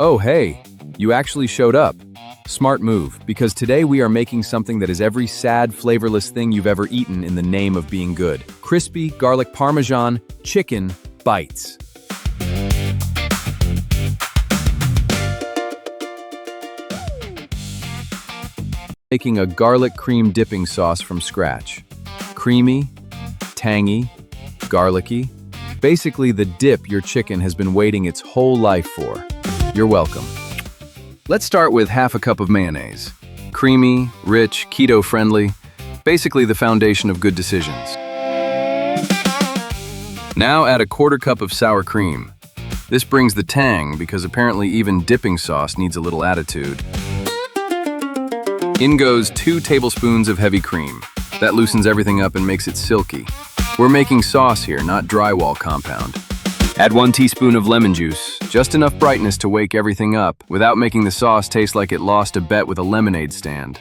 Oh, hey, you actually showed up. Smart move, because today we are making something that is every sad, flavorless thing you've ever eaten in the name of being good. Crispy garlic Parmesan chicken bites. Making a garlic cream dipping sauce from scratch. Creamy, tangy, garlicky. Basically the dip your chicken has been waiting its whole life for. You're welcome. Let's start with half a cup of mayonnaise. Creamy, rich, keto-friendly, basically the foundation of good decisions. Now add a quarter cup of sour cream. This brings the tang because apparently even dipping sauce needs a little attitude. In goes 2 tablespoons of heavy cream. That loosens everything up and makes it silky. We're making sauce here, not drywall compound. Add 1 teaspoon of lemon juice, just enough brightness to wake everything up without making the sauce taste like it lost a bet with a lemonade stand.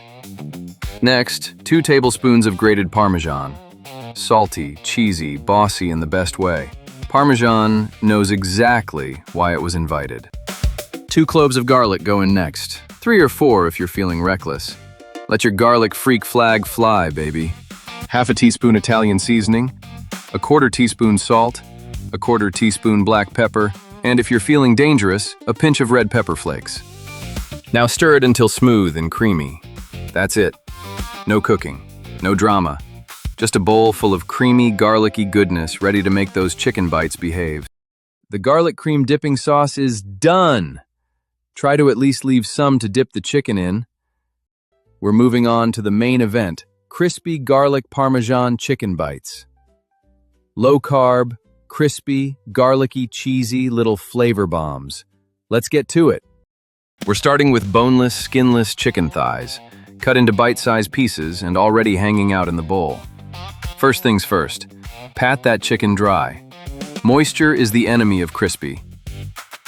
Next, 2 tablespoons of grated Parmesan. Salty, cheesy, bossy in the best way. Parmesan knows exactly why it was invited. 2 cloves of garlic go in next. 3 or 4 if you're feeling reckless. Let your garlic freak flag fly, baby. Half a teaspoon Italian seasoning, a quarter teaspoon salt, a quarter teaspoon black pepper, and if you're feeling dangerous, a pinch of red pepper flakes. Now stir it until smooth and creamy. That's it. No cooking, no drama. Just a bowl full of creamy, garlicky goodness ready to make those chicken bites behave. The garlic cream dipping sauce is done. Try to at least leave some to dip the chicken in. We're moving on to the main event, crispy garlic Parmesan chicken bites. Low carb, crispy, garlicky, cheesy little flavor bombs. Let's get to it. We're starting with boneless, skinless chicken thighs, cut into bite-sized pieces and already hanging out in the bowl. First things first, pat that chicken dry. Moisture is the enemy of crispy.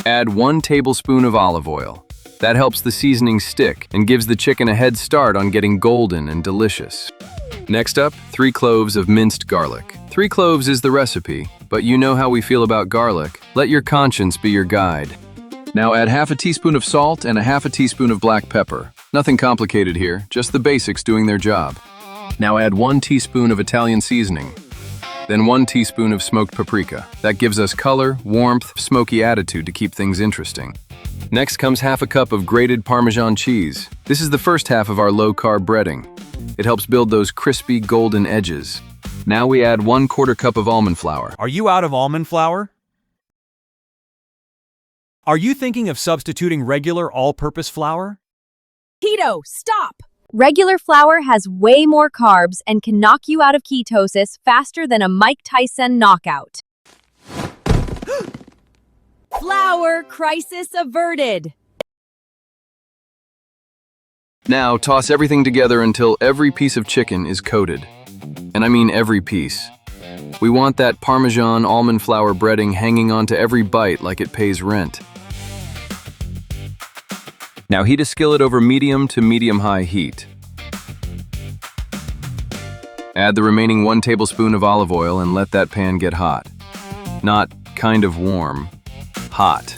Add 1 tablespoon of olive oil. That helps the seasoning stick and gives the chicken a head start on getting golden and delicious. Next up, 3 cloves of minced garlic. 3 cloves is the recipe, but you know how we feel about garlic. Let your conscience be your guide. Now add half a teaspoon of salt and a half a teaspoon of black pepper. Nothing complicated here, just the basics doing their job. Now add 1 teaspoon of Italian seasoning. Then 1 teaspoon of smoked paprika. That gives us color, warmth, smoky attitude to keep things interesting. Next comes half a cup of grated Parmesan cheese. This is the first half of our low-carb breading. It helps build those crispy, golden edges. Now we add 1/4 cup of almond flour. Are you out of almond flour? Are you thinking of substituting regular all-purpose flour? Keto, stop! Regular flour has way more carbs and can knock you out of ketosis faster than a Mike Tyson knockout. Flour crisis averted. Now toss everything together until every piece of chicken is coated. And I mean every piece. We want that Parmesan almond flour breading hanging onto every bite like it pays rent. Now heat a skillet over medium to medium-high heat. Add the remaining 1 tablespoon of olive oil and let that pan get hot. Not kind of warm, hot.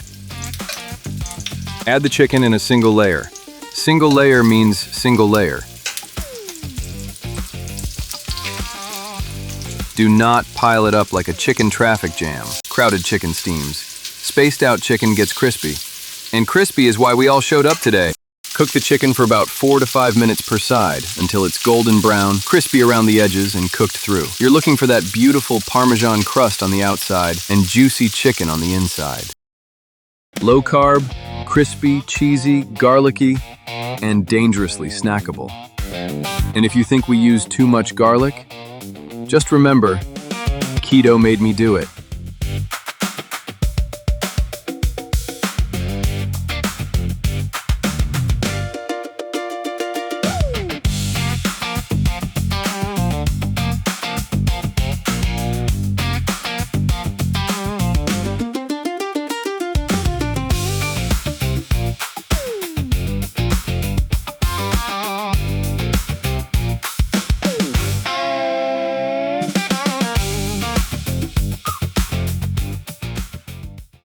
Add the chicken in a single layer. Single layer means single layer. Do not pile it up like a chicken traffic jam. Crowded chicken steams. Spaced out chicken gets crispy. And crispy is why we all showed up today. Cook the chicken for about 4 to 5 minutes per side until it's golden brown, crispy around the edges, and cooked through. You're looking for that beautiful Parmesan crust on the outside and juicy chicken on the inside. Low carb, crispy, cheesy, garlicky, and dangerously snackable. And if you think we use too much garlic, just remember, keto made me do it.